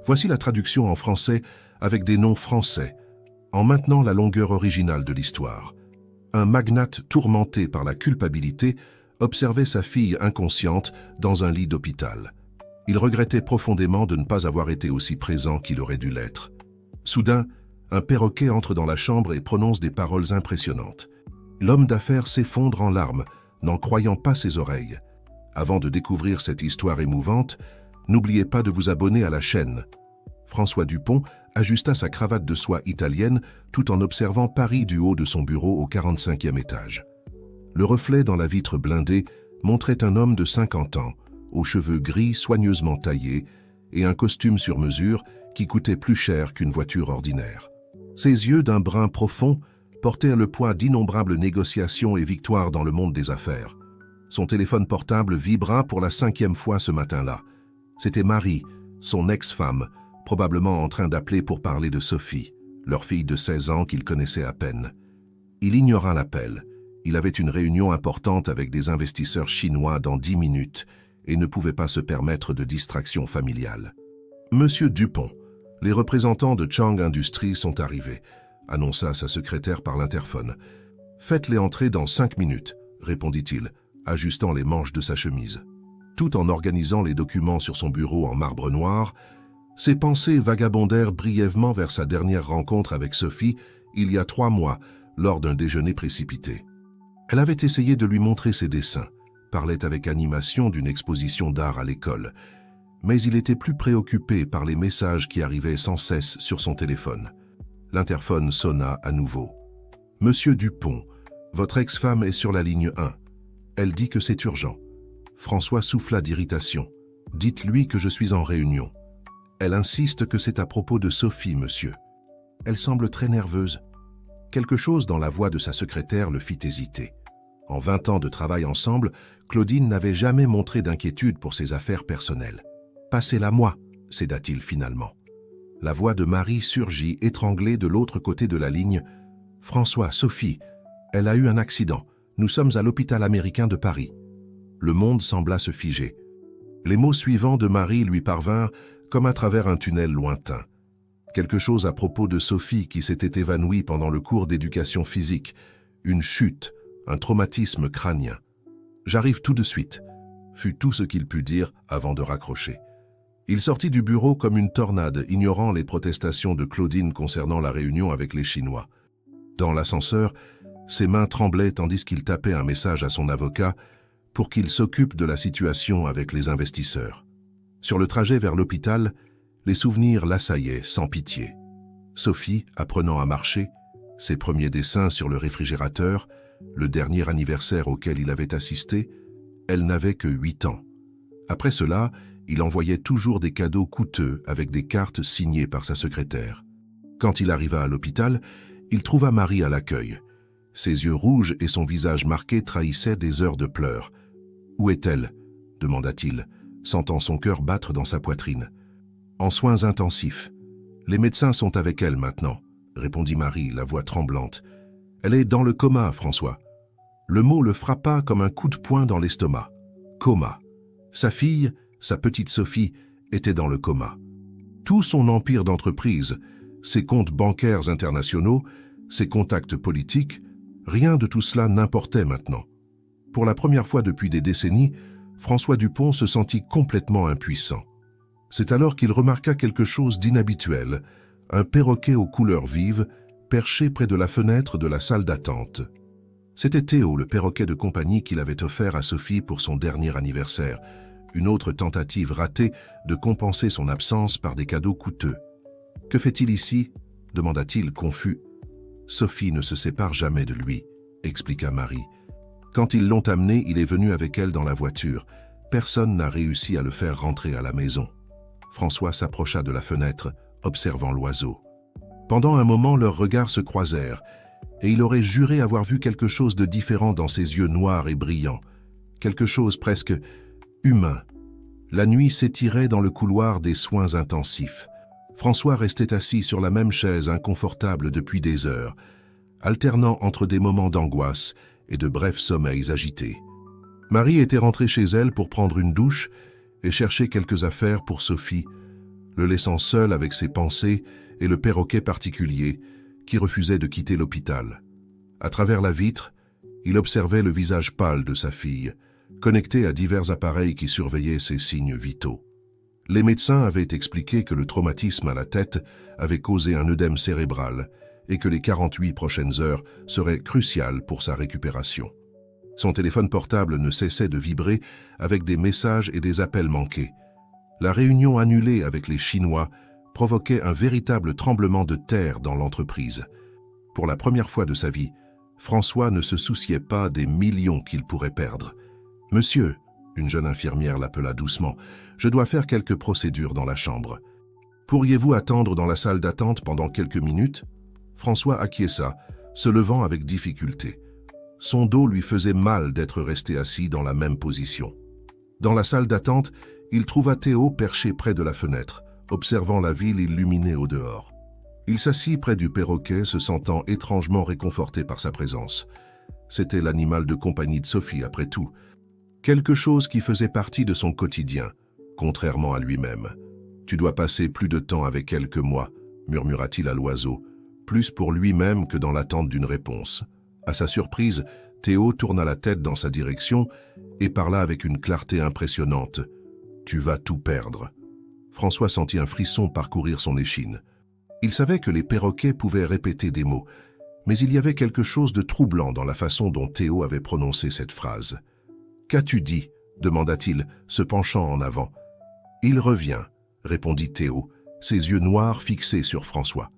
Voici la traduction en français avec des noms français, en maintenant la longueur originale de l'histoire. Un magnate tourmenté par la culpabilité observait sa fille inconsciente dans un lit d'hôpital. Il regrettait profondément de ne pas avoir été aussi présent qu'il aurait dû l'être. Soudain, un perroquet entre dans la chambre et prononce des paroles impressionnantes. L'homme d'affaires s'effondre en larmes, n'en croyant pas ses oreilles. Avant de découvrir cette histoire émouvante, n'oubliez pas de vous abonner à la chaîne. François Dupont ajusta sa cravate de soie italienne tout en observant Paris du haut de son bureau au 45e étage. Le reflet dans la vitre blindée montrait un homme de 50 ans, aux cheveux gris soigneusement taillés et un costume sur mesure qui coûtait plus cher qu'une voiture ordinaire. Ses yeux d'un brun profond portèrent le poids d'innombrables négociations et victoires dans le monde des affaires. Son téléphone portable vibra pour la 5e fois ce matin-là. C'était Marie, son ex-femme, probablement en train d'appeler pour parler de Sophie, leur fille de 16 ans qu'il connaissait à peine. Il ignora l'appel. Il avait une réunion importante avec des investisseurs chinois dans 10 minutes et ne pouvait pas se permettre de distraction familiale. « Monsieur Dupont, les représentants de Chang Industries sont arrivés », annonça sa secrétaire par l'interphone. « Faites-les entrer dans 5 minutes, répondit-il, ajustant les manches de sa chemise. Tout en organisant les documents sur son bureau en marbre noir, ses pensées vagabondèrent brièvement vers sa dernière rencontre avec Sophie il y a 3 mois, lors d'un déjeuner précipité. Elle avait essayé de lui montrer ses dessins, parlait avec animation d'une exposition d'art à l'école, mais il était plus préoccupé par les messages qui arrivaient sans cesse sur son téléphone. L'interphone sonna à nouveau. « Monsieur Dupont, votre ex-femme est sur la ligne 1. Elle dit que c'est urgent. » François souffla d'irritation. « Dites-lui que je suis en réunion. » Elle insiste que c'est à propos de Sophie, monsieur. Elle semble très nerveuse. Quelque chose dans la voix de sa secrétaire le fit hésiter. En 20 ans de travail ensemble, Claudine n'avait jamais montré d'inquiétude pour ses affaires personnelles. « Passez-la-moi » céda-t-il finalement. La voix de Marie surgit, étranglée de l'autre côté de la ligne. « François, Sophie, elle a eu un accident. Nous sommes à l'hôpital américain de Paris. » Le monde sembla se figer. Les mots suivants de Marie lui parvinrent comme à travers un tunnel lointain. Quelque chose à propos de Sophie qui s'était évanouie pendant le cours d'éducation physique, une chute, un traumatisme crânien. « J'arrive tout de suite », fut tout ce qu'il put dire avant de raccrocher. Il sortit du bureau comme une tornade, ignorant les protestations de Claudine concernant la réunion avec les Chinois. Dans l'ascenseur, ses mains tremblaient tandis qu'il tapait un message à son avocat pour qu'il s'occupe de la situation avec les investisseurs. Sur le trajet vers l'hôpital, les souvenirs l'assaillaient sans pitié. Sophie, apprenant à marcher, ses premiers dessins sur le réfrigérateur, le dernier anniversaire auquel il avait assisté, elle n'avait que 8 ans. Après cela, il envoyait toujours des cadeaux coûteux avec des cartes signées par sa secrétaire. Quand il arriva à l'hôpital, il trouva Marie à l'accueil. Ses yeux rouges et son visage marqué trahissaient des heures de pleurs. « Où est-elle » demanda-t-il, sentant son cœur battre dans sa poitrine. « En soins intensifs. Les médecins sont avec elle maintenant, » répondit Marie, la voix tremblante. « Elle est dans le coma, François. » Le mot le frappa comme un coup de poing dans l'estomac. Coma. Sa fille, sa petite Sophie, était dans le coma. Tout son empire d'entreprise, ses comptes bancaires internationaux, ses contacts politiques, rien de tout cela n'importait maintenant. Pour la première fois depuis des décennies, François Dupont se sentit complètement impuissant. C'est alors qu'il remarqua quelque chose d'inhabituel, un perroquet aux couleurs vives, perché près de la fenêtre de la salle d'attente. C'était Théo, le perroquet de compagnie qu'il avait offert à Sophie pour son dernier anniversaire, une autre tentative ratée de compenser son absence par des cadeaux coûteux. « Que fait-il ici » demanda-t-il confus. « Sophie ne se sépare jamais de lui » expliqua Marie. « Quand ils l'ont amené, il est venu avec elle dans la voiture. Personne n'a réussi à le faire rentrer à la maison. » François s'approcha de la fenêtre, observant l'oiseau. Pendant un moment, leurs regards se croisèrent, et il aurait juré avoir vu quelque chose de différent dans ses yeux noirs et brillants, quelque chose presque humain. La nuit s'étirait dans le couloir des soins intensifs. François restait assis sur la même chaise inconfortable depuis des heures, alternant entre des moments d'angoisse et de brefs sommeils agités. Marie était rentrée chez elle pour prendre une douche et chercher quelques affaires pour Sophie, le laissant seul avec ses pensées et le perroquet particulier qui refusait de quitter l'hôpital. À travers la vitre, il observait le visage pâle de sa fille, connecté à divers appareils qui surveillaient ses signes vitaux. Les médecins avaient expliqué que le traumatisme à la tête avait causé un œdème cérébral et que les 48 prochaines heures seraient cruciales pour sa récupération. Son téléphone portable ne cessait de vibrer avec des messages et des appels manqués. La réunion annulée avec les Chinois provoquait un véritable tremblement de terre dans l'entreprise. Pour la première fois de sa vie, François ne se souciait pas des millions qu'il pourrait perdre. « Monsieur », une jeune infirmière l'appela doucement, « je dois faire quelques procédures dans la chambre. Pourriez-vous attendre dans la salle d'attente pendant quelques minutes ?» François acquiesça, se levant avec difficulté. Son dos lui faisait mal d'être resté assis dans la même position. Dans la salle d'attente, il trouva Théo perché près de la fenêtre, observant la ville illuminée au dehors. Il s'assit près du perroquet, se sentant étrangement réconforté par sa présence. C'était l'animal de compagnie de Sophie, après tout. Quelque chose qui faisait partie de son quotidien, contrairement à lui-même. « Tu dois passer plus de temps avec elle que moi », murmura-t-il à l'oiseau, plus pour lui-même que dans l'attente d'une réponse. À sa surprise, Théo tourna la tête dans sa direction et parla avec une clarté impressionnante. « Tu vas tout perdre ». François sentit un frisson parcourir son échine. Il savait que les perroquets pouvaient répéter des mots, mais il y avait quelque chose de troublant dans la façon dont Théo avait prononcé cette phrase. « Qu'as-tu dit » demanda-t-il, se penchant en avant. « Il revient », répondit Théo, ses yeux noirs fixés sur François.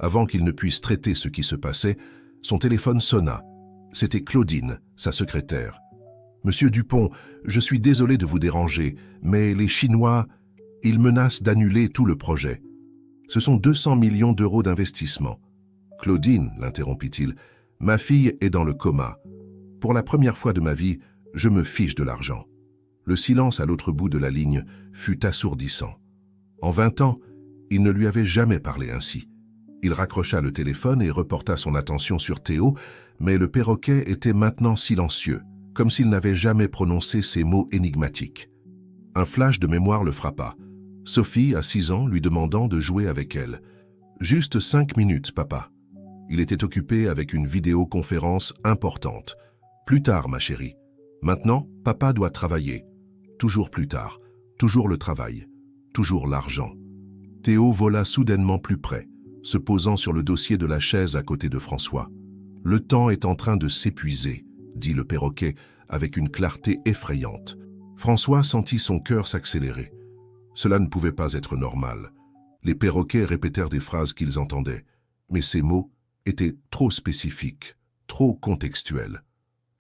Avant qu'il ne puisse traiter ce qui se passait, son téléphone sonna. C'était Claudine, sa secrétaire. « Monsieur Dupont, je suis désolé de vous déranger, mais les Chinois, ils menacent d'annuler tout le projet. Ce sont 200 millions d'euros d'investissement. » « Claudine, l'interrompit-il, ma fille est dans le coma. Pour la première fois de ma vie, je me fiche de l'argent. » Le silence à l'autre bout de la ligne fut assourdissant. En 20 ans, il ne lui avait jamais parlé ainsi. Il raccrocha le téléphone et reporta son attention sur Théo, mais le perroquet était maintenant silencieux, comme s'il n'avait jamais prononcé ces mots énigmatiques. Un flash de mémoire le frappa. Sophie, à 6 ans, lui demandant de jouer avec elle. « Juste 5 minutes, papa. » Il était occupé avec une vidéoconférence importante. « Plus tard, ma chérie. Maintenant, papa doit travailler. » Toujours plus tard, toujours le travail, toujours l'argent. Théo vola soudainement plus près, se posant sur le dossier de la chaise à côté de François. « Le temps est en train de s'épuiser, » dit le perroquet avec une clarté effrayante. François sentit son cœur s'accélérer. Cela ne pouvait pas être normal. Les perroquets répétèrent des phrases qu'ils entendaient, mais ces mots étaient trop spécifiques, trop contextuels.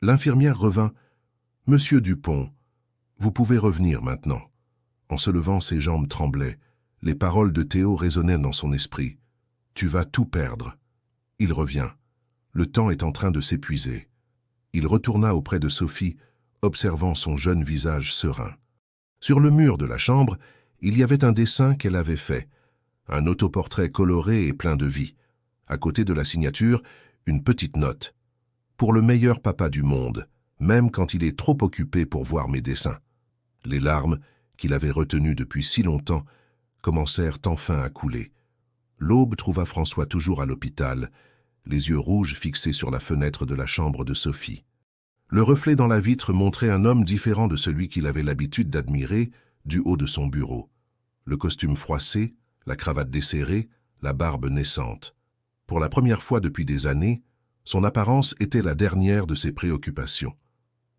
L'infirmière revint. « Monsieur Dupont, vous pouvez revenir maintenant. » En se levant, ses jambes tremblaient. Les paroles de Théo résonnaient dans son esprit. « Tu vas tout perdre. » Il revient. Le temps est en train de s'épuiser. Il retourna auprès de Sophie, observant son jeune visage serein. Sur le mur de la chambre, il y avait un dessin qu'elle avait fait, un autoportrait coloré et plein de vie. À côté de la signature, une petite note. « Pour le meilleur papa du monde, même quand il est trop occupé pour voir mes dessins. » Les larmes, qu'il avait retenues depuis si longtemps, commencèrent enfin à couler. L'aube trouva François toujours à l'hôpital, les yeux rouges fixés sur la fenêtre de la chambre de Sophie. Le reflet dans la vitre montrait un homme différent de celui qu'il avait l'habitude d'admirer du haut de son bureau. Le costume froissé, la cravate desserrée, la barbe naissante. Pour la première fois depuis des années, son apparence était la dernière de ses préoccupations.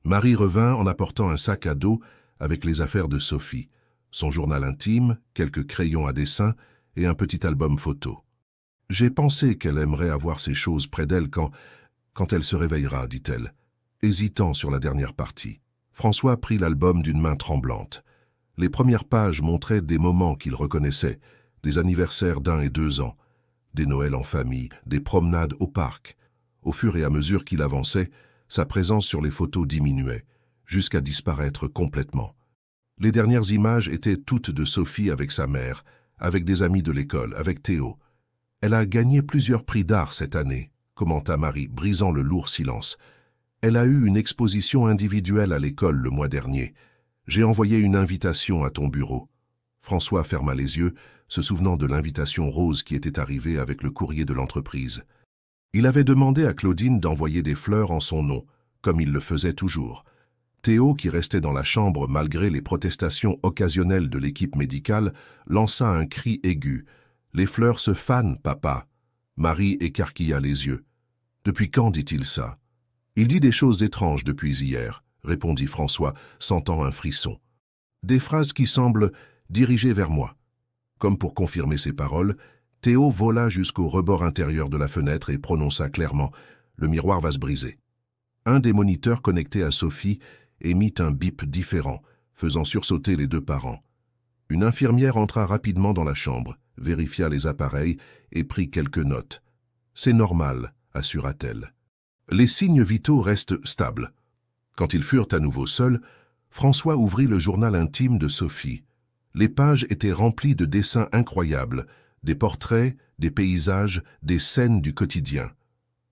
Marie revint en apportant un sac à dos avec les affaires de Sophie, son journal intime, quelques crayons à dessin et un petit album photo. « J'ai pensé qu'elle aimerait avoir ces choses près d'elle quand elle se réveillera, dit-elle, hésitant sur la dernière partie. François prit l'album d'une main tremblante. Les premières pages montraient des moments qu'il reconnaissait, des anniversaires d'1 et 2 ans, des Noëls en famille, des promenades au parc. Au fur et à mesure qu'il avançait, sa présence sur les photos diminuait, jusqu'à disparaître complètement. Les dernières images étaient toutes de Sophie avec sa mère, avec des amis de l'école, avec Théo. « Elle a gagné plusieurs prix d'art cette année », commenta Marie, brisant le lourd silence. « Elle a eu une exposition individuelle à l'école le mois dernier. J'ai envoyé une invitation à ton bureau. » François ferma les yeux, se souvenant de l'invitation rose qui était arrivée avec le courrier de l'entreprise. Il avait demandé à Claudine d'envoyer des fleurs en son nom, comme il le faisait toujours. Théo, qui restait dans la chambre malgré les protestations occasionnelles de l'équipe médicale, lança un cri aigu. « Les fleurs se fanent, papa !» Marie écarquilla les yeux. « Depuis quand dit-il ça ?»« Il dit des choses étranges depuis hier, » répondit François, sentant un frisson. « Des phrases qui semblent dirigées vers moi. » Comme pour confirmer ses paroles, Théo vola jusqu'au rebord intérieur de la fenêtre et prononça clairement « Le miroir va se briser ». Un des moniteurs connectés à Sophie émit un bip différent, faisant sursauter les deux parents. Une infirmière entra rapidement dans la chambre, vérifia les appareils et prit quelques notes. « C'est normal », assura-t-elle. Les signes vitaux restent stables. Quand ils furent à nouveau seuls, François ouvrit le journal intime de Sophie. Les pages étaient remplies de dessins incroyables, des portraits, des paysages, des scènes du quotidien.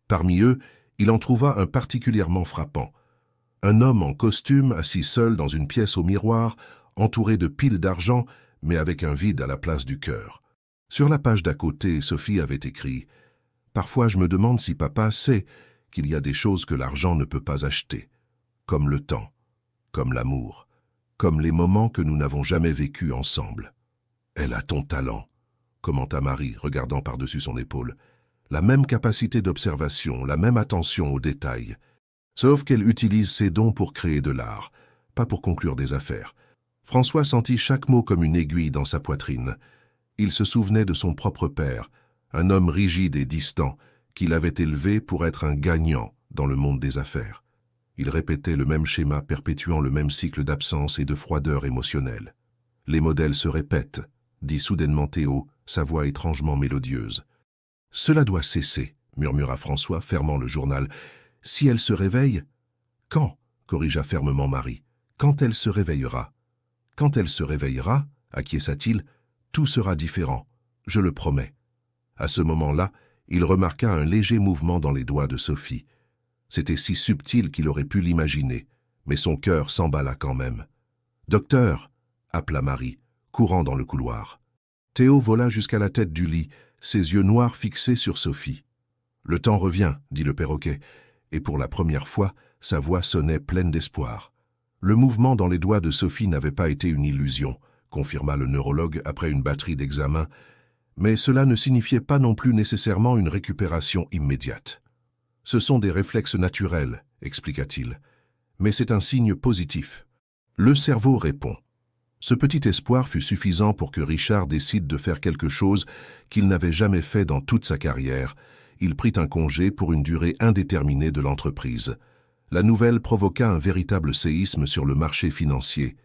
Parmi eux, il en trouva un particulièrement frappant. Un homme en costume assis seul dans une pièce au miroir, entouré de piles d'argent, mais avec un vide à la place du cœur. Sur la page d'à côté, Sophie avait écrit « Parfois je me demande si papa sait qu'il y a des choses que l'argent ne peut pas acheter, comme le temps, comme l'amour, comme les moments que nous n'avons jamais vécus ensemble. » « Elle a ton talent », commenta Marie, regardant par-dessus son épaule. « La même capacité d'observation, la même attention aux détails. Sauf qu'elle utilise ses dons pour créer de l'art, pas pour conclure des affaires. » François sentit chaque mot comme une aiguille dans sa poitrine. Il se souvenait de son propre père, un homme rigide et distant, qu'il avait élevé pour être un gagnant dans le monde des affaires. Il répétait le même schéma, perpétuant le même cycle d'absence et de froideur émotionnelle. « Les modèles se répètent », dit soudainement Théo, sa voix étrangement mélodieuse. « Cela doit cesser, » murmura François, fermant le journal. « Si elle se réveille… »« Quand ?» corrigea fermement Marie. « Quand elle se réveillera. » « Quand elle se réveillera, acquiesça-t-il, tout sera différent, je le promets. » À ce moment-là, il remarqua un léger mouvement dans les doigts de Sophie. C'était si subtil qu'il aurait pu l'imaginer, mais son cœur s'emballa quand même. « Docteur !» appela Marie, courant dans le couloir. Théo vola jusqu'à la tête du lit, ses yeux noirs fixés sur Sophie. « Le temps revient, » dit le perroquet, et pour la première fois, sa voix sonnait pleine d'espoir. Le mouvement dans les doigts de Sophie n'avait pas été une illusion, confirma le neurologue après une batterie d'examens, mais cela ne signifiait pas non plus nécessairement une récupération immédiate. « Ce sont des réflexes naturels, » expliqua-t-il, « mais c'est un signe positif. » Le cerveau répond. Ce petit espoir fut suffisant pour que Richard décide de faire quelque chose qu'il n'avait jamais fait dans toute sa carrière. Il prit un congé pour une durée indéterminée de l'entreprise. La nouvelle provoqua un véritable séisme sur le marché financier.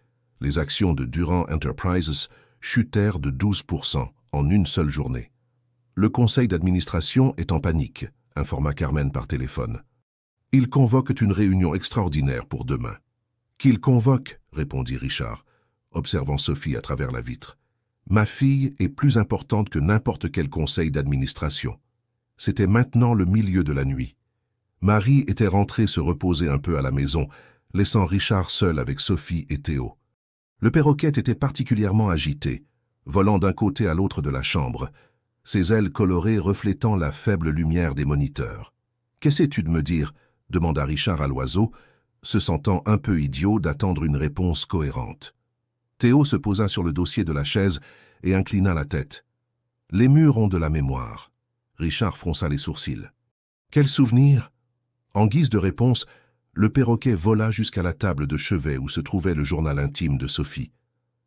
Les actions de Durant Enterprises chutèrent de 12% en une seule journée. Le conseil d'administration est en panique, informa Carmen par téléphone. Ils convoquent une réunion extraordinaire pour demain. Qu'ils convoquent, répondit Richard, observant Sophie à travers la vitre. Ma fille est plus importante que n'importe quel conseil d'administration. C'était maintenant le milieu de la nuit. Marie était rentrée se reposer un peu à la maison, laissant Richard seul avec Sophie et Théo. Le perroquet était particulièrement agité, volant d'un côté à l'autre de la chambre, ses ailes colorées reflétant la faible lumière des moniteurs. « Qu'essaies-tu de me dire ?» demanda Richard à l'oiseau, se sentant un peu idiot d'attendre une réponse cohérente. Théo se posa sur le dossier de la chaise et inclina la tête. « Les murs ont de la mémoire. » Richard fronça les sourcils. « Quel souvenir ?» En guise de réponse, le perroquet vola jusqu'à la table de chevet où se trouvait le journal intime de Sophie.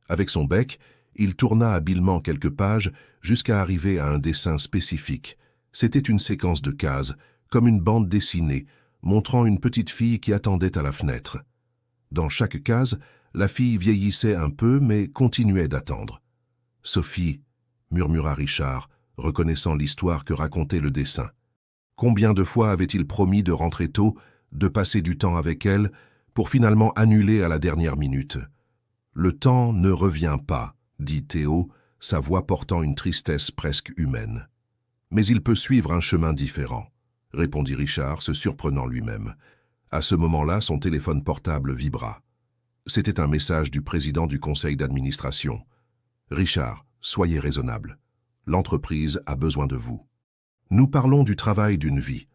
Avec son bec, il tourna habilement quelques pages jusqu'à arriver à un dessin spécifique. C'était une séquence de cases, comme une bande dessinée, montrant une petite fille qui attendait à la fenêtre. Dans chaque case, la fille vieillissait un peu, mais continuait d'attendre. « Sophie » murmura Richard, reconnaissant l'histoire que racontait le dessin. Combien de fois avait-il promis de rentrer tôt, de passer du temps avec elle, pour finalement annuler à la dernière minute? « Le temps ne revient pas », dit Théo, sa voix portant une tristesse presque humaine. « Mais il peut suivre un chemin différent », répondit Richard, se surprenant lui-même. À ce moment-là, son téléphone portable vibra. C'était un message du président du conseil d'administration. Richard, soyez raisonnable. L'entreprise a besoin de vous. Nous parlons du travail d'une vie.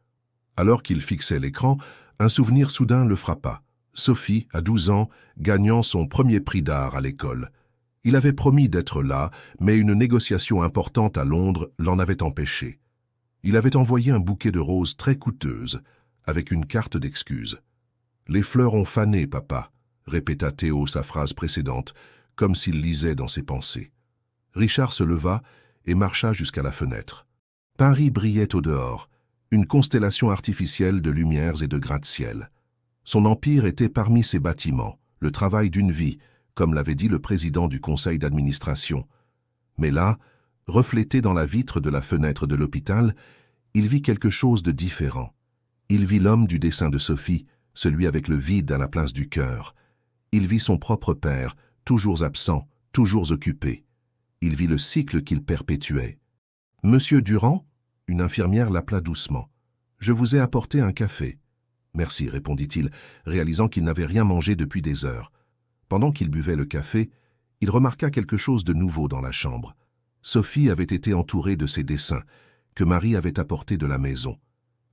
Alors qu'il fixait l'écran, un souvenir soudain le frappa. Sophie, à 12 ans, gagnant son premier prix d'art à l'école. Il avait promis d'être là, mais une négociation importante à Londres l'en avait empêché. Il avait envoyé un bouquet de roses très coûteuses, avec une carte d'excuses. « Les fleurs ont fané, papa », répéta Théo sa phrase précédente, comme s'il lisait dans ses pensées. Richard se leva et marcha jusqu'à la fenêtre. Paris brillait au dehors, une constellation artificielle de lumières et de gratte-ciel. Son empire était parmi ses bâtiments, le travail d'une vie, comme l'avait dit le président du conseil d'administration. Mais là, reflété dans la vitre de la fenêtre de l'hôpital, il vit quelque chose de différent. Il vit l'homme du dessin de Sophie, celui avec le vide à la place du cœur. Il vit son propre père, toujours absent, toujours occupé. Il vit le cycle qu'il perpétuait. « Monsieur Durand ?» Une infirmière l'appela doucement. « Je vous ai apporté un café. »« Merci, » répondit-il, réalisant qu'il n'avait rien mangé depuis des heures. Pendant qu'il buvait le café, il remarqua quelque chose de nouveau dans la chambre. Sophie avait été entourée de ses dessins, que Marie avait apportés de la maison.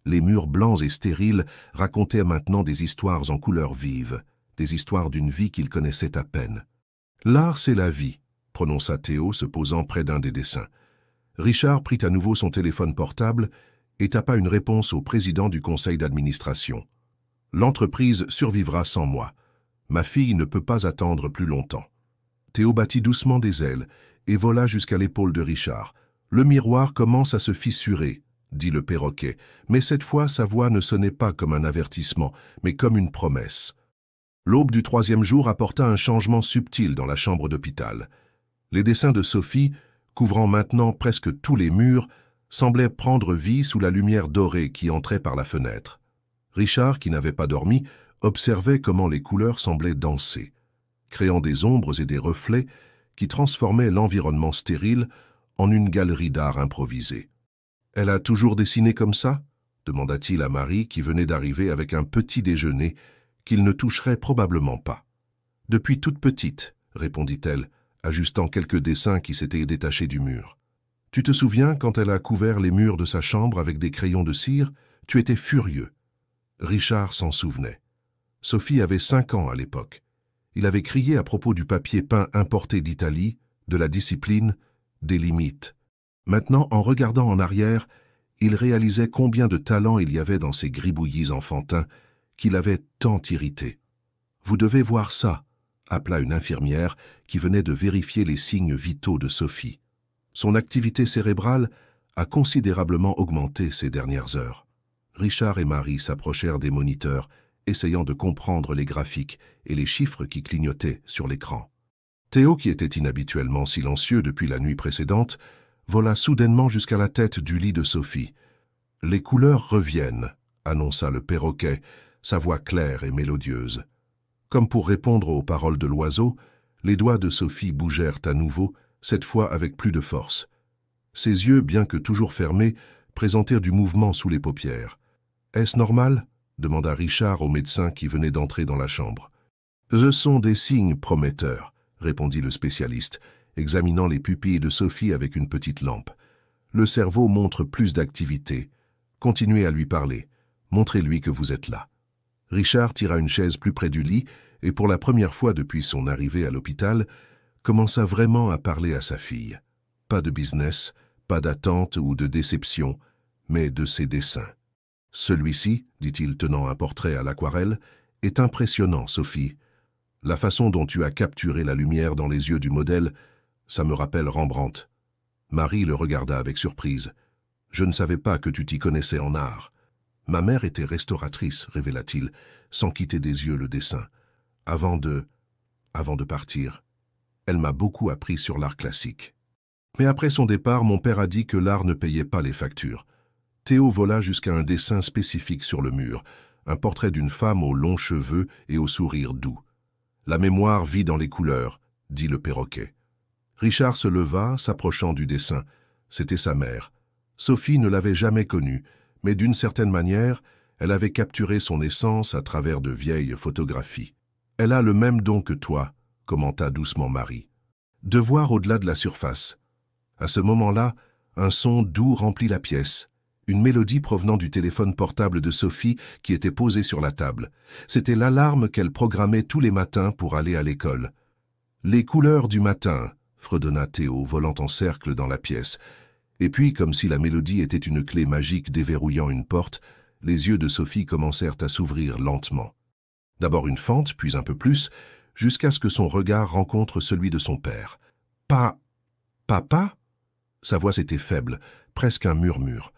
Les murs blancs et stériles racontaient maintenant des histoires en couleurs vives, des histoires d'une vie qu'il connaissait à peine. « L'art, c'est la vie », prononça Théo, se posant près d'un des dessins. Richard prit à nouveau son téléphone portable et tapa une réponse au président du conseil d'administration. « L'entreprise survivra sans moi. Ma fille ne peut pas attendre plus longtemps. » Théo battit doucement des ailes et vola jusqu'à l'épaule de Richard. « Le miroir commence à se fissurer, » dit le perroquet, mais cette fois sa voix ne sonnait pas comme un avertissement, mais comme une promesse. L'aube du 3e jour apporta un changement subtil dans la chambre d'hôpital. Les dessins de Sophie, couvrant maintenant presque tous les murs, semblaient prendre vie sous la lumière dorée qui entrait par la fenêtre. Richard, qui n'avait pas dormi, observait comment les couleurs semblaient danser, créant des ombres et des reflets qui transformaient l'environnement stérile en une galerie d'art improvisée. « Elle a toujours dessiné comme ça ?» demanda-t-il à Marie qui venait d'arriver avec un petit déjeuner qu'il ne toucherait probablement pas. « Depuis toute petite, » répondit-elle, ajustant quelques dessins qui s'étaient détachés du mur. « Tu te souviens quand elle a couvert les murs de sa chambre avec des crayons de cire? Tu étais furieux. » Richard s'en souvenait. Sophie avait 5 ans à l'époque. Il avait crié à propos du papier peint importé d'Italie, de la discipline, des limites. Maintenant, en regardant en arrière, il réalisait combien de talent il y avait dans ces gribouillis enfantins qui l'avaient tant irrité. « Vous devez voir ça », appela une infirmière qui venait de vérifier les signes vitaux de Sophie. Son activité cérébrale a considérablement augmenté ces dernières heures. Richard et Marie s'approchèrent des moniteurs, essayant de comprendre les graphiques et les chiffres qui clignotaient sur l'écran. Théo, qui était inhabituellement silencieux depuis la nuit précédente, vola soudainement jusqu'à la tête du lit de Sophie. « Les couleurs reviennent », annonça le perroquet, sa voix claire et mélodieuse. Comme pour répondre aux paroles de l'oiseau, les doigts de Sophie bougèrent à nouveau, cette fois avec plus de force. Ses yeux, bien que toujours fermés, présentèrent du mouvement sous les paupières. « Est-ce normal ?» demanda Richard au médecin qui venait d'entrer dans la chambre. « Ce sont des signes prometteurs », répondit le spécialiste, examinant les pupilles de Sophie avec une petite lampe. « Le cerveau montre plus d'activité. Continuez à lui parler. Montrez-lui que vous êtes là. » Richard tira une chaise plus près du lit et pour la première fois depuis son arrivée à l'hôpital, commença vraiment à parler à sa fille. Pas de business, pas d'attente ou de déception, mais de ses dessins. « Celui-ci, dit-il tenant un portrait à l'aquarelle, est impressionnant, Sophie. La façon dont tu as capturé la lumière dans les yeux du modèle, ça me rappelle Rembrandt. » Marie le regarda avec surprise. « Je ne savais pas que tu t'y connaissais en art. » « Ma mère était restauratrice, révéla-t-il, sans quitter des yeux le dessin. Avant de partir, elle m'a beaucoup appris sur l'art classique. Mais après son départ, mon père a dit que l'art ne payait pas les factures. » Théo vola jusqu'à un dessin spécifique sur le mur, un portrait d'une femme aux longs cheveux et au sourire doux. « La mémoire vit dans les couleurs, » dit le perroquet. Richard se leva, s'approchant du dessin. C'était sa mère. Sophie ne l'avait jamais connue, mais d'une certaine manière, elle avait capturé son essence à travers de vieilles photographies. « Elle a le même don que toi », commenta doucement Marie. de voir au-delà de la surface. À ce moment-là, un son doux remplit la pièce. Une mélodie provenant du téléphone portable de Sophie qui était posé sur la table. C'était l'alarme qu'elle programmait tous les matins pour aller à l'école. « Les couleurs du matin », fredonna Théo, volant en cercle dans la pièce. Et puis, comme si la mélodie était une clé magique déverrouillant une porte, les yeux de Sophie commencèrent à s'ouvrir lentement. D'abord une fente, puis un peu plus, jusqu'à ce que son regard rencontre celui de son père. « Papa ?» Sa voix était faible, presque un murmure.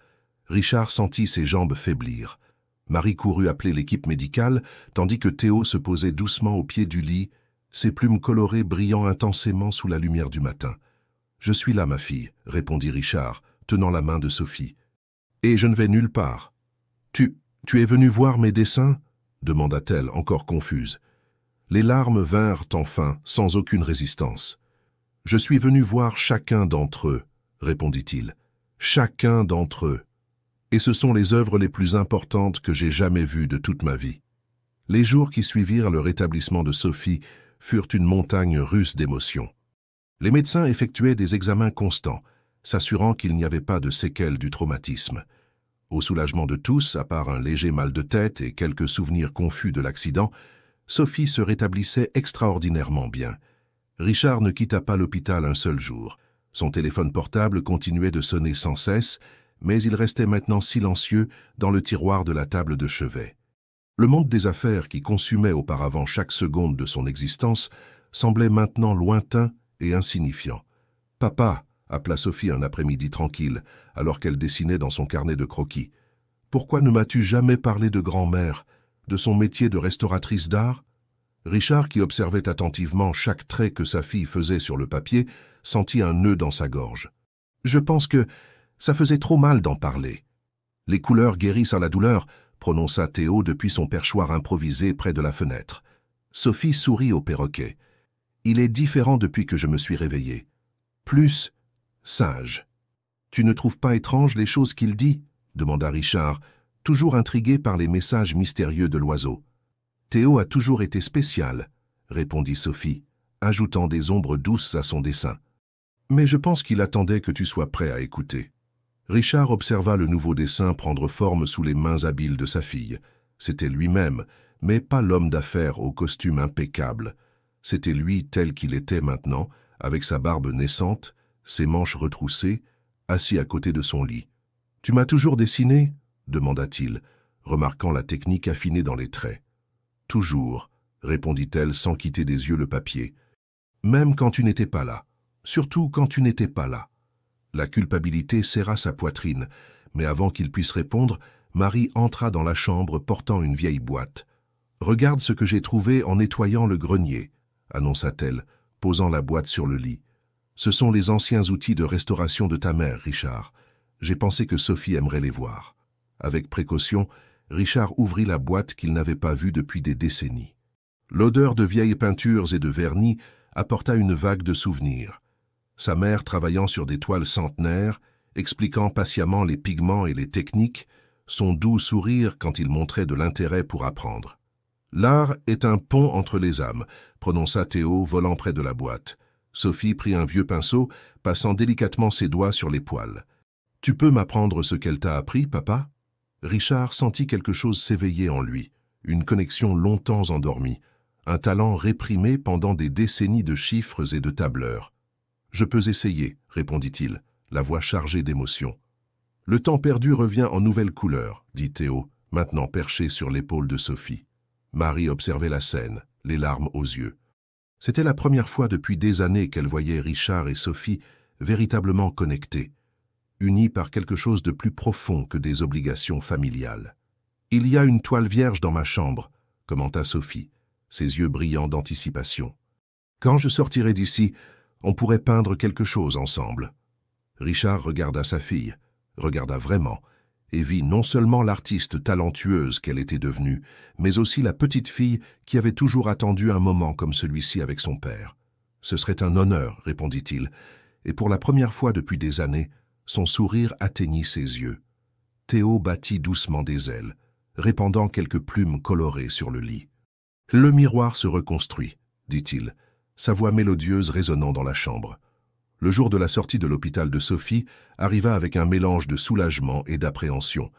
Richard sentit ses jambes faiblir. Marie courut appeler l'équipe médicale, tandis que Théo se posait doucement au pied du lit, ses plumes colorées brillant intensément sous la lumière du matin. « Je suis là, ma fille », répondit Richard, tenant la main de Sophie. « Et je ne vais nulle part. »« Tu es venu voir mes dessins ?» demanda-t-elle, encore confuse. Les larmes vinrent enfin, sans aucune résistance. « Je suis venu voir chacun d'entre eux, » répondit-il. « Chacun d'entre eux. Et ce sont les œuvres les plus importantes que j'ai jamais vues de toute ma vie. » Les jours qui suivirent le rétablissement de Sophie furent une montagne russe d'émotions. Les médecins effectuaient des examens constants, s'assurant qu'il n'y avait pas de séquelles du traumatisme. Au soulagement de tous, à part un léger mal de tête et quelques souvenirs confus de l'accident, Sophie se rétablissait extraordinairement bien. Richard ne quitta pas l'hôpital un seul jour. Son téléphone portable continuait de sonner sans cesse, mais il restait maintenant silencieux dans le tiroir de la table de chevet. Le monde des affaires qui consumait auparavant chaque seconde de son existence semblait maintenant lointain et insignifiant. « Papa !» appela Sophie un après-midi tranquille, alors qu'elle dessinait dans son carnet de croquis. « Pourquoi ne m'as-tu jamais parlé de grand-mère, de son métier de restauratrice d'art ?» Richard, qui observait attentivement chaque trait que sa fille faisait sur le papier, sentit un nœud dans sa gorge. « Je pense que ça faisait trop mal d'en parler. »« Les couleurs guérissent à la douleur », prononça Théo depuis son perchoir improvisé près de la fenêtre. Sophie sourit au perroquet. « Il est différent depuis que je me suis réveillée. Plus sage. »« Tu ne trouves pas étrange les choses qu'il dit ?» demanda Richard, toujours intrigué par les messages mystérieux de l'oiseau. « Théo a toujours été spécial, » répondit Sophie, ajoutant des ombres douces à son dessin. « Mais je pense qu'il attendait que tu sois prêt à écouter. » Richard observa le nouveau dessin prendre forme sous les mains habiles de sa fille. C'était lui-même, mais pas l'homme d'affaires au costume impeccable. C'était lui tel qu'il était maintenant, avec sa barbe naissante, ses manches retroussées, assis à côté de son lit. « Tu m'as toujours dessiné ?» demanda-t-il, remarquant la technique affinée dans les traits. « Toujours », répondit-elle sans quitter des yeux le papier. « Même quand tu n'étais pas là. Surtout quand tu n'étais pas là. » La culpabilité serra sa poitrine, mais avant qu'il puisse répondre, Marie entra dans la chambre portant une vieille boîte. « Regarde ce que j'ai trouvé en nettoyant le grenier », annonça-t-elle, posant la boîte sur le lit. « Ce sont les anciens outils de restauration de ta mère, Richard. J'ai pensé que Sophie aimerait les voir. » Avec précaution, Richard ouvrit la boîte qu'il n'avait pas vue depuis des décennies. L'odeur de vieilles peintures et de vernis apporta une vague de souvenirs. Sa mère travaillant sur des toiles centenaires, expliquant patiemment les pigments et les techniques, son doux sourire quand il montrait de l'intérêt pour apprendre. « L'art est un pont entre les âmes », prononça Théo, volant près de la boîte. Sophie prit un vieux pinceau, passant délicatement ses doigts sur les poils. « Tu peux m'apprendre ce qu'elle t'a appris, papa ?» Richard sentit quelque chose s'éveiller en lui, une connexion longtemps endormie, un talent réprimé pendant des décennies de chiffres et de tableurs. « Je peux essayer, » répondit-il, la voix chargée d'émotion. « Le temps perdu revient en nouvelles couleurs, » dit Théo, maintenant perché sur l'épaule de Sophie. Marie observait la scène, les larmes aux yeux. C'était la première fois depuis des années qu'elle voyait Richard et Sophie véritablement connectés, unis par quelque chose de plus profond que des obligations familiales. « Il y a une toile vierge dans ma chambre, » commenta Sophie, ses yeux brillants d'anticipation. « Quand je sortirai d'ici, on pourrait peindre quelque chose ensemble. » Richard regarda sa fille, regarda vraiment, et vit non seulement l'artiste talentueuse qu'elle était devenue, mais aussi la petite fille qui avait toujours attendu un moment comme celui-ci avec son père. « Ce serait un honneur, » répondit-il, et pour la première fois depuis des années, son sourire atteignit ses yeux. Théo battit doucement des ailes, répandant quelques plumes colorées sur le lit. « Le miroir se reconstruit, » dit-il. « sa voix mélodieuse résonnant dans la chambre. Le jour de la sortie de l'hôpital de Sophie arriva avec un mélange de soulagement et d'appréhension.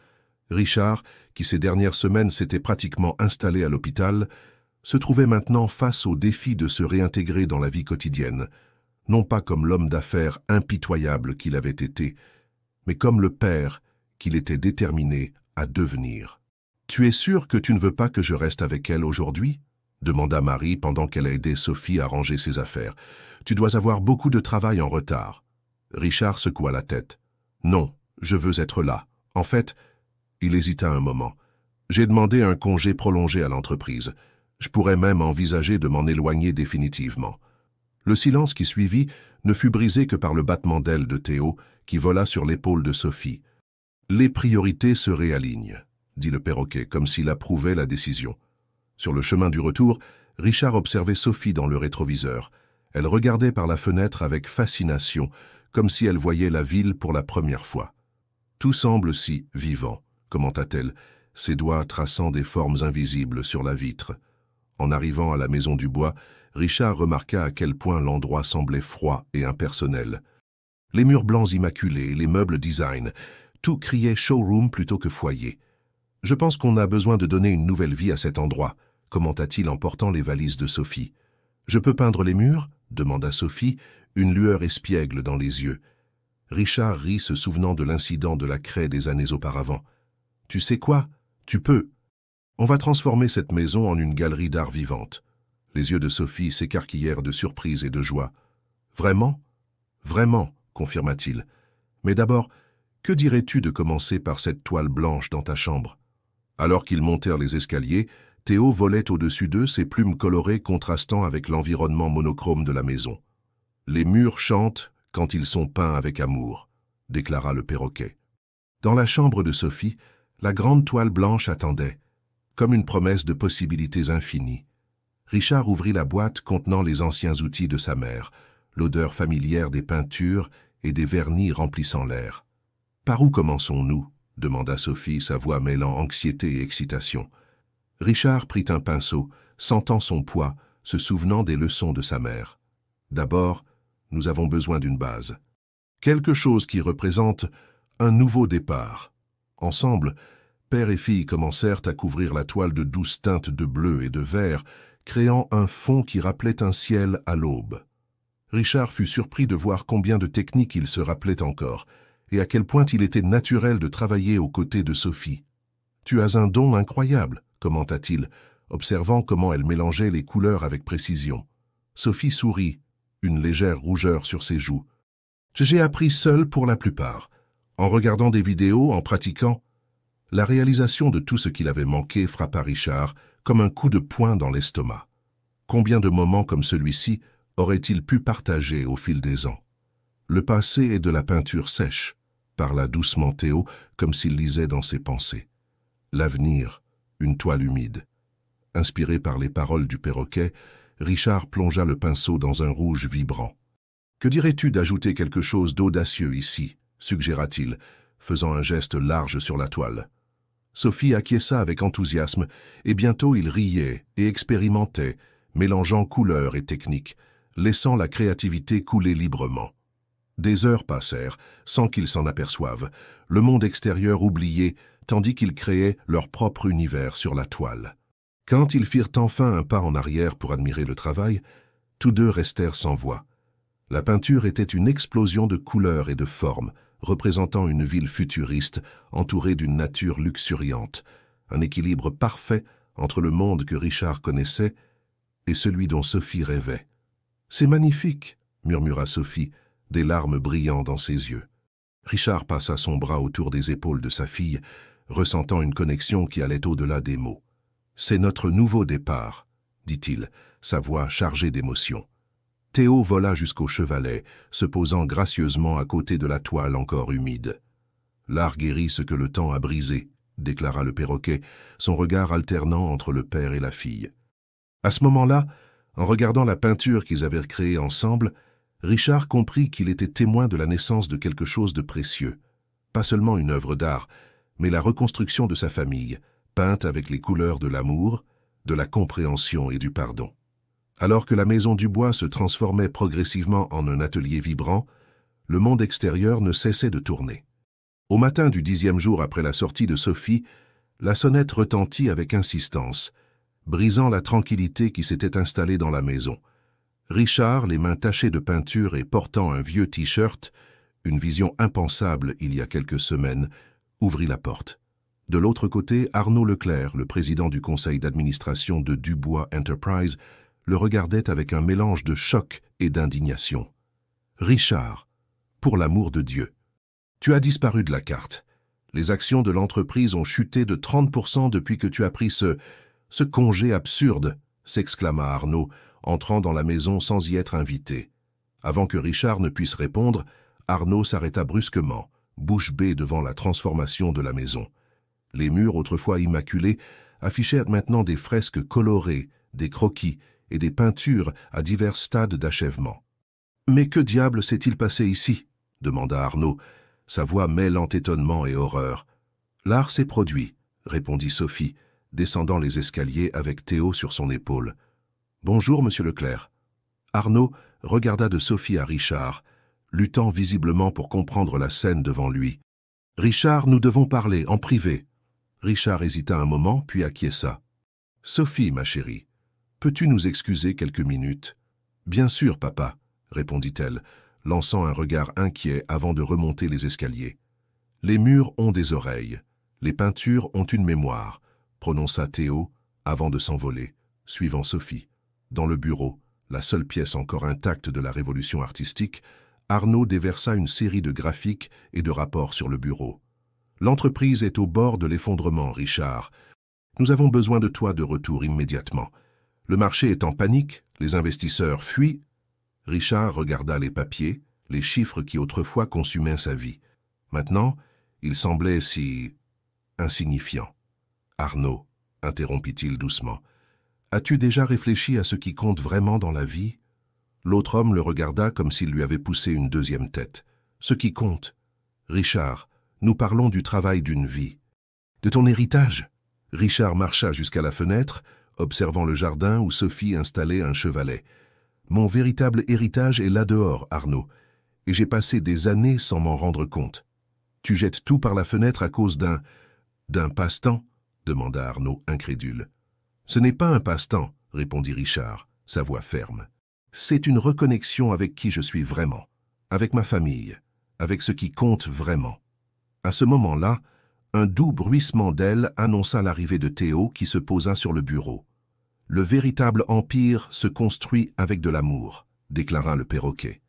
Richard, qui ces dernières semaines s'était pratiquement installé à l'hôpital, se trouvait maintenant face au défi de se réintégrer dans la vie quotidienne, non pas comme l'homme d'affaires impitoyable qu'il avait été, mais comme le père qu'il était déterminé à devenir. « Tu es sûr que tu ne veux pas que je reste avec elle aujourd'hui ?» demanda Marie pendant qu'elle aidait Sophie à ranger ses affaires. « Tu dois avoir beaucoup de travail en retard. » Richard secoua la tête. « Non, je veux être là. En fait, » il hésita un moment. « J'ai demandé un congé prolongé à l'entreprise. Je pourrais même envisager de m'en éloigner définitivement. » Le silence qui suivit ne fut brisé que par le battement d'ailes de Théo qui vola sur l'épaule de Sophie. « Les priorités se réalignent, » dit le perroquet, comme s'il approuvait la décision. Sur le chemin du retour, Richard observait Sophie dans le rétroviseur. Elle regardait par la fenêtre avec fascination, comme si elle voyait la ville pour la première fois. « Tout semble si vivant », commenta-t-elle, ses doigts traçant des formes invisibles sur la vitre. En arrivant à la maison du bois, Richard remarqua à quel point l'endroit semblait froid et impersonnel. Les murs blancs immaculés, les meubles design, tout criait showroom plutôt que foyer. « Je pense qu'on a besoin de donner une nouvelle vie à cet endroit », commenta-t-il en portant les valises de Sophie. « Je peux peindre les murs ?» demanda Sophie, une lueur espiègle dans les yeux. Richard rit, se souvenant de l'incident de la craie des années auparavant. « Tu sais quoi? Tu peux. On va transformer cette maison en une galerie d'art vivante. » Les yeux de Sophie s'écarquillèrent de surprise et de joie. « Vraiment? Vraiment, confirma-t-il. Mais d'abord, que dirais-tu de commencer par cette toile blanche dans ta chambre ?» Alors qu'ils montèrent les escaliers, Théo volait au-dessus d'eux, ses plumes colorées contrastant avec l'environnement monochrome de la maison. « Les murs chantent quand ils sont peints avec amour », déclara le perroquet. Dans la chambre de Sophie, la grande toile blanche attendait, comme une promesse de possibilités infinies. Richard ouvrit la boîte contenant les anciens outils de sa mère, l'odeur familière des peintures et des vernis remplissant l'air. « Par où commençons-nous » demanda Sophie, sa voix mêlant anxiété et excitation. Richard prit un pinceau, sentant son poids, se souvenant des leçons de sa mère. « D'abord, nous avons besoin d'une base. Quelque chose qui représente un nouveau départ. » Ensemble, père et fille commencèrent à couvrir la toile de douces teintes de bleu et de vert, créant un fond qui rappelait un ciel à l'aube. Richard fut surpris de voir combien de techniques il se rappelait encore, et à quel point il était naturel de travailler aux côtés de Sophie. « Tu as un don incroyable », commenta-t-il, observant comment elle mélangeait les couleurs avec précision. Sophie sourit, une légère rougeur sur ses joues. « J'ai appris seul pour la plupart, en regardant des vidéos, en pratiquant. » La réalisation de tout ce qu'il avait manqué frappa Richard comme un coup de poing dans l'estomac. Combien de moments comme celui-ci aurait-il pu partager au fil des ans? « Le passé est de la peinture sèche », parla doucement Théo, comme s'il lisait dans ses pensées. « L'avenir, une toile humide. » Inspiré par les paroles du perroquet, Richard plongea le pinceau dans un rouge vibrant. « Que dirais-tu d'ajouter quelque chose d'audacieux ici ?» suggéra-t-il, faisant un geste large sur la toile. Sophie acquiesça avec enthousiasme, et bientôt il riait et expérimentait, mélangeant couleurs et techniques, laissant la créativité couler librement. Des heures passèrent, sans qu'ils s'en aperçoivent, le monde extérieur oublié, tandis qu'ils créaient leur propre univers sur la toile. Quand ils firent enfin un pas en arrière pour admirer le travail, tous deux restèrent sans voix. La peinture était une explosion de couleurs et de formes, représentant une ville futuriste entourée d'une nature luxuriante, un équilibre parfait entre le monde que Richard connaissait et celui dont Sophie rêvait. « C'est magnifique !» murmura Sophie, des larmes brillant dans ses yeux. Richard passa son bras autour des épaules de sa fille, ressentant une connexion qui allait au-delà des mots. « C'est notre nouveau départ », dit-il, sa voix chargée d'émotion. Théo vola jusqu'au chevalet, se posant gracieusement à côté de la toile encore humide. « L'art guérit ce que le temps a brisé », déclara le perroquet, son regard alternant entre le père et la fille. À ce moment-là, en regardant la peinture qu'ils avaient créée ensemble, Richard comprit qu'il était témoin de la naissance de quelque chose de précieux. Pas seulement une œuvre d'art, mais la reconstruction de sa famille, peinte avec les couleurs de l'amour, de la compréhension et du pardon. Alors que la maison du bois se transformait progressivement en un atelier vibrant, le monde extérieur ne cessait de tourner. Au matin du 10e jour après la sortie de Sophie, la sonnette retentit avec insistance, brisant la tranquillité qui s'était installée dans la maison. Richard, les mains tachées de peinture et portant un vieux t-shirt, une vision impensable il y a quelques semaines, ouvrit la porte. De l'autre côté, Arnaud Leclerc, le président du conseil d'administration de Dubois Enterprise, le regardait avec un mélange de choc et d'indignation. « Richard, pour l'amour de Dieu, tu as disparu de la carte. Les actions de l'entreprise ont chuté de 30% depuis que tu as pris ce congé absurde, s'exclama Arnaud, entrant dans la maison sans y être invité. Avant que Richard ne puisse répondre, Arnaud s'arrêta brusquement, bouche bée devant la transformation de la maison. Les murs, autrefois immaculés, affichèrent maintenant des fresques colorées, des croquis et des peintures à divers stades d'achèvement. « Mais que diable s'est-il passé ici ?» demanda Arnaud, sa voix mêlant étonnement et horreur. « L'art s'est produit, » répondit Sophie, descendant les escaliers avec Théo sur son épaule. « Bonjour, monsieur Leclerc. » Arnaud regarda de Sophie à Richard, luttant visiblement pour comprendre la scène devant lui. « Richard, nous devons parler, en privé. » Richard hésita un moment, puis acquiesça. « Sophie, ma chérie, peux-tu nous excuser quelques minutes ?»« Bien sûr, papa, » répondit-elle, lançant un regard inquiet avant de remonter les escaliers. « Les murs ont des oreilles, les peintures ont une mémoire, » prononça Théo avant de s'envoler, suivant Sophie. Dans le bureau, la seule pièce encore intacte de la révolution artistique, Arnaud déversa une série de graphiques et de rapports sur le bureau. « L'entreprise est au bord de l'effondrement, Richard. Nous avons besoin de toi de retour immédiatement. Le marché est en panique, les investisseurs fuient. » Richard regarda les papiers, les chiffres qui autrefois consumaient sa vie. Maintenant, ils semblaient si insignifiants. « Arnaud, » interrompit-il doucement, « as-tu déjà réfléchi à ce qui compte vraiment dans la vie ?» L'autre homme le regarda comme s'il lui avait poussé une deuxième tête. « Ce qui compte. Richard, nous parlons du travail d'une vie. De ton héritage ?» Richard marcha jusqu'à la fenêtre, observant le jardin où Sophie installait un chevalet. « Mon véritable héritage est là dehors, Arnaud, et j'ai passé des années sans m'en rendre compte. Tu jettes tout par la fenêtre à cause d'un passe-temps ?» demanda Arnaud, incrédule. « Ce n'est pas un passe-temps, » répondit Richard, sa voix ferme. « C'est une reconnexion avec qui je suis vraiment, avec ma famille, avec ce qui compte vraiment. » À ce moment-là, un doux bruissement d'ailes annonça l'arrivée de Théo qui se posa sur le bureau. « Le véritable empire se construit avec de l'amour, » déclara le perroquet.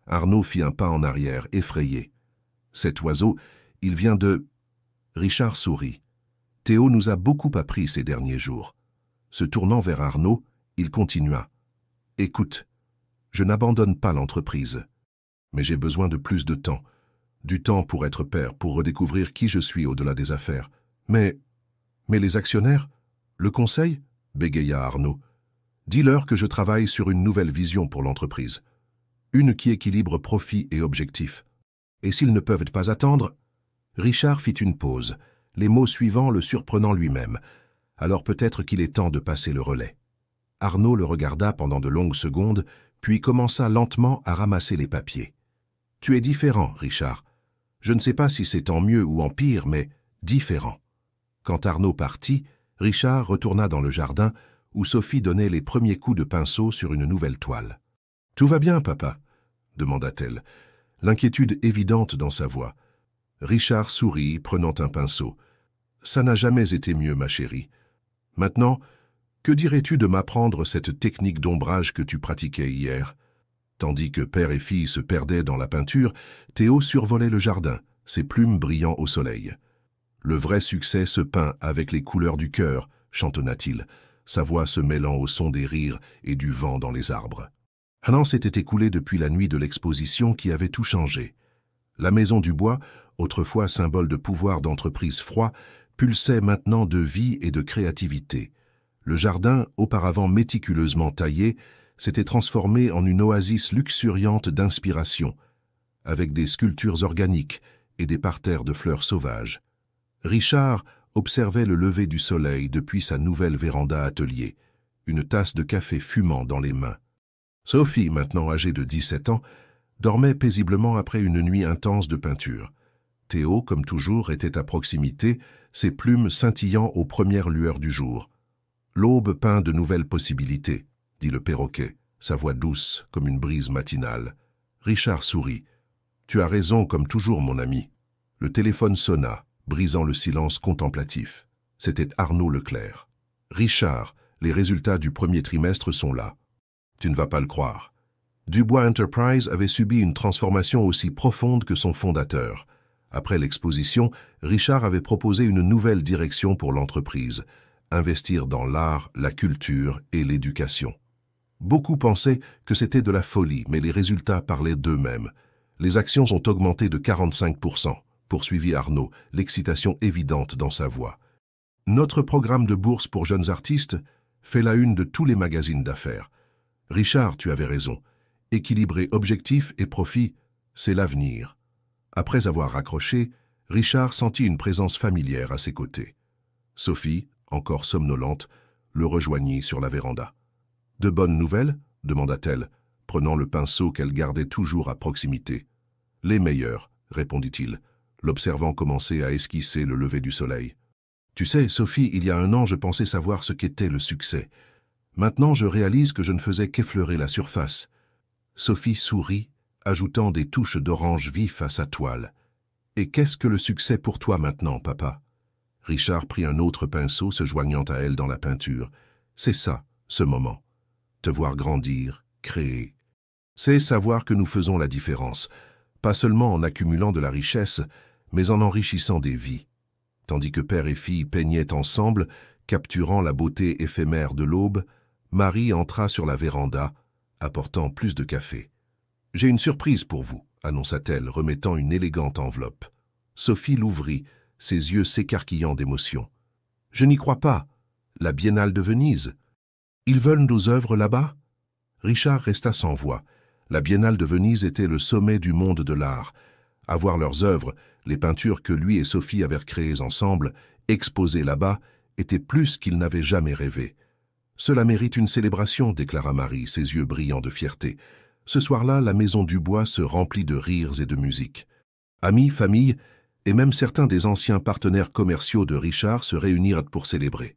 Arnaud fit un pas en arrière, effrayé. « Cet oiseau, il vient de... » Richard sourit. « Théo nous a beaucoup appris ces derniers jours. » Se tournant vers Arnaud, il continua. « Écoute, je n'abandonne pas l'entreprise, mais j'ai besoin de plus de temps. Du temps pour être père, pour redécouvrir qui je suis au-delà des affaires. Mais les actionnaires? Le conseil? Bégaya Arnaud. Dis-leur que je travaille sur une nouvelle vision pour l'entreprise. Une qui équilibre profit et objectif. Et s'ils ne peuvent pas attendre? Richard fit une pause, les mots suivants le surprenant lui-même. Alors peut-être qu'il est temps de passer le relais. Arnaud le regarda pendant de longues secondes, puis commença lentement à ramasser les papiers. Tu es différent, Richard. Je ne sais pas si c'est en mieux ou en pire, mais différent. Quand Arnaud partit, Richard retourna dans le jardin où Sophie donnait les premiers coups de pinceau sur une nouvelle toile. « Tout va bien, papa ?» demanda-t-elle, l'inquiétude évidente dans sa voix. Richard sourit, prenant un pinceau. « Ça n'a jamais été mieux, ma chérie. Maintenant, que dirais-tu de m'apprendre cette technique d'ombrage que tu pratiquais hier ?» Tandis que père et fille se perdaient dans la peinture, Théo survolait le jardin, ses plumes brillant au soleil. « Le vrai succès se peint avec les couleurs du cœur », chantonna-t-il, sa voix se mêlant au son des rires et du vent dans les arbres. Un an s'était écoulé depuis la nuit de l'exposition qui avait tout changé. La maison du bois, autrefois symbole de pouvoir d'entreprise froid, pulsait maintenant de vie et de créativité. Le jardin, auparavant méticuleusement taillé, s'était transformé en une oasis luxuriante d'inspiration, avec des sculptures organiques et des parterres de fleurs sauvages. Richard observait le lever du soleil depuis sa nouvelle véranda atelier, une tasse de café fumant dans les mains. Sophie, maintenant âgée de 17 ans, dormait paisiblement après une nuit intense de peinture. Théo, comme toujours, était à proximité, ses plumes scintillant aux premières lueurs du jour. « L'aube peint de nouvelles possibilités », dit le perroquet, sa voix douce comme une brise matinale. Richard sourit. « Tu as raison comme toujours, mon ami. » Le téléphone sonna, brisant le silence contemplatif. C'était Arnaud Leclerc. « Richard, les résultats du premier trimestre sont là. » Tu ne vas pas le croire. Dubois Enterprise avait subi une transformation aussi profonde que son fondateur. Après l'exposition, Richard avait proposé une nouvelle direction pour l'entreprise, investir dans l'art, la culture et l'éducation. Beaucoup pensaient que c'était de la folie, mais les résultats parlaient d'eux-mêmes. Les actions ont augmenté de 45%, poursuivit Arnaud, l'excitation évidente dans sa voix. Notre programme de bourse pour jeunes artistes fait la une de tous les magazines d'affaires. Richard, tu avais raison. Équilibrer objectif et profit, c'est l'avenir. Après avoir raccroché, Richard sentit une présence familière à ses côtés. Sophie, encore somnolente, le rejoignit sur la véranda. « De bonnes nouvelles ?» demanda-t-elle, prenant le pinceau qu'elle gardait toujours à proximité. « Les meilleures », répondit-il, l'observant commencer à esquisser le lever du soleil. « Tu sais, Sophie, il y a un an, je pensais savoir ce qu'était le succès. Maintenant, je réalise que je ne faisais qu'effleurer la surface. » Sophie sourit, ajoutant des touches d'orange vif à sa toile. « Et qu'est-ce que le succès pour toi maintenant, papa ?» Richard prit un autre pinceau, se joignant à elle dans la peinture. « C'est ça, ce moment. Te voir grandir, créer. C'est savoir que nous faisons la différence, pas seulement en accumulant de la richesse, mais en enrichissant des vies. » Tandis que père et fille peignaient ensemble, capturant la beauté éphémère de l'aube, Marie entra sur la véranda, apportant plus de café. « J'ai une surprise pour vous, » annonça-t-elle, remettant une élégante enveloppe. Sophie l'ouvrit, ses yeux s'écarquillant d'émotion. « Je n'y crois pas. La Biennale de Venise. Ils veulent nos œuvres là-bas ?» Richard resta sans voix. La Biennale de Venise était le sommet du monde de l'art. À voir leurs œuvres, les peintures que lui et Sophie avaient créées ensemble, exposées là-bas, étaient plus qu'ils n'avaient jamais rêvé. « Cela mérite une célébration, » déclara Marie, ses yeux brillants de fierté. Ce soir-là, la maison Dubois se remplit de rires et de musique. Amis, famille, et même certains des anciens partenaires commerciaux de Richard se réunirent pour célébrer.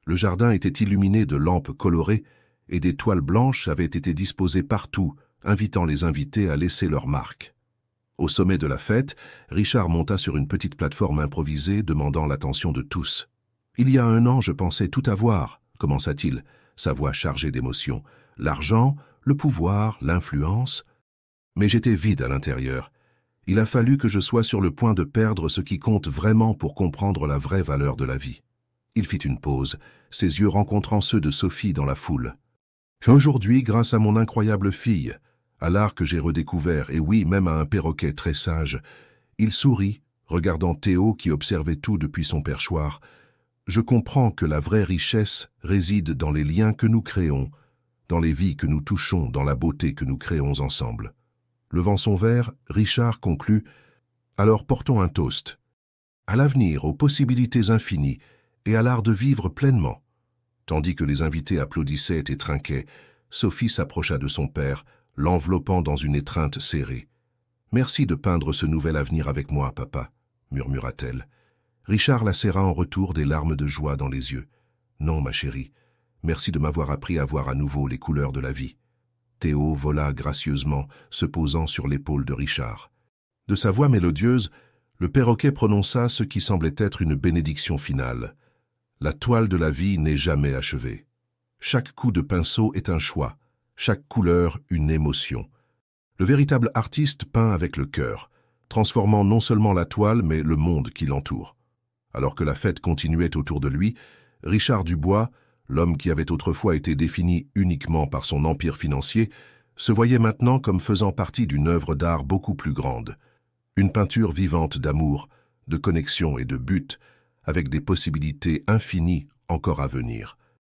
Le jardin était illuminé de lampes colorées et des toiles blanches avaient été disposées partout, invitant les invités à laisser leur marque. Au sommet de la fête, Richard monta sur une petite plateforme improvisée, demandant l'attention de tous. « Il y a un an, je pensais tout avoir, » commença-t-il, sa voix chargée d'émotion. « L'argent, le pouvoir, l'influence. Mais j'étais vide à l'intérieur. Il a fallu que je sois sur le point de perdre ce qui compte vraiment pour comprendre la vraie valeur de la vie. » Il fit une pause, ses yeux rencontrant ceux de Sophie dans la foule. « Aujourd'hui, grâce à mon incroyable fille, à l'art que j'ai redécouvert, et oui, même à un perroquet très sage, il sourit, regardant Théo qui observait tout depuis son perchoir. Je comprends que la vraie richesse réside dans les liens que nous créons, dans les vies que nous touchons, dans la beauté que nous créons ensemble. » Levant son verre, Richard conclut « Alors portons un toast. À l'avenir, aux possibilités infinies, et à l'art de vivre pleinement. » Tandis que les invités applaudissaient et trinquaient, Sophie s'approcha de son père, l'enveloppant dans une étreinte serrée. « Merci de peindre ce nouvel avenir avec moi, papa, » murmura-t-elle. Richard la serra en retour, des larmes de joie dans les yeux. « Non, ma chérie, merci de m'avoir appris à voir à nouveau les couleurs de la vie. » Théo vola gracieusement, se posant sur l'épaule de Richard. De sa voix mélodieuse, le perroquet prononça ce qui semblait être une bénédiction finale. La toile de la vie n'est jamais achevée. Chaque coup de pinceau est un choix, chaque couleur une émotion. Le véritable artiste peint avec le cœur, transformant non seulement la toile, mais le monde qui l'entoure. Alors que la fête continuait autour de lui, Richard Dubois, l'homme qui avait autrefois été défini uniquement par son empire financier, se voyait maintenant comme faisant partie d'une œuvre d'art beaucoup plus grande. Une peinture vivante d'amour, de connexion et de but, avec des possibilités infinies encore à venir.